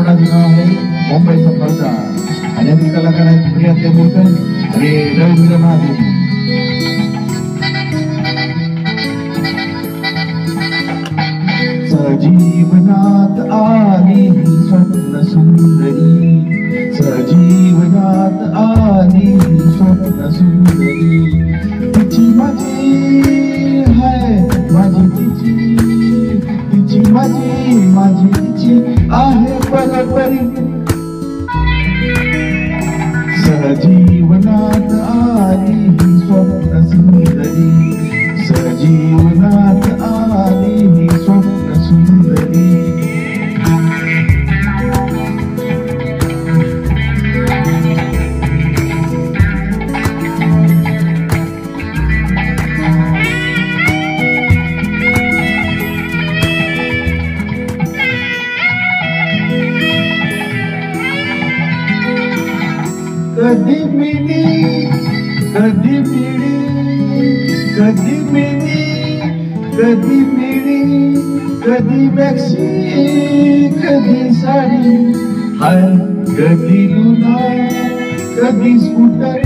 चित्रपटाचं नाव आहे मुंबईचा फौजा आणि यातील कलाकार आहेत प्रिया तेंडुलकर आणि रवींद्र महादेव. सजीवनात आली ही स्वप्न सुंदरी, सजीवनात आली ही स्वप्न सुंदरी, तिची माझी है माझी तिची, तिची माझी तिची आहे बरोबरी. सजीवनात आली ही स्वप्न सुंदरी, सजीवनात आली ही स्वप्न सुंदरी. कधी मिनी कधी मिळी, कधी मिनी कधी मिळी, कधी मॅक्सी कधी साडी, हाय कधी लुना कधी स्कूटर,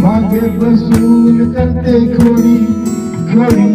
मागे बसून करते खोडी खोडी.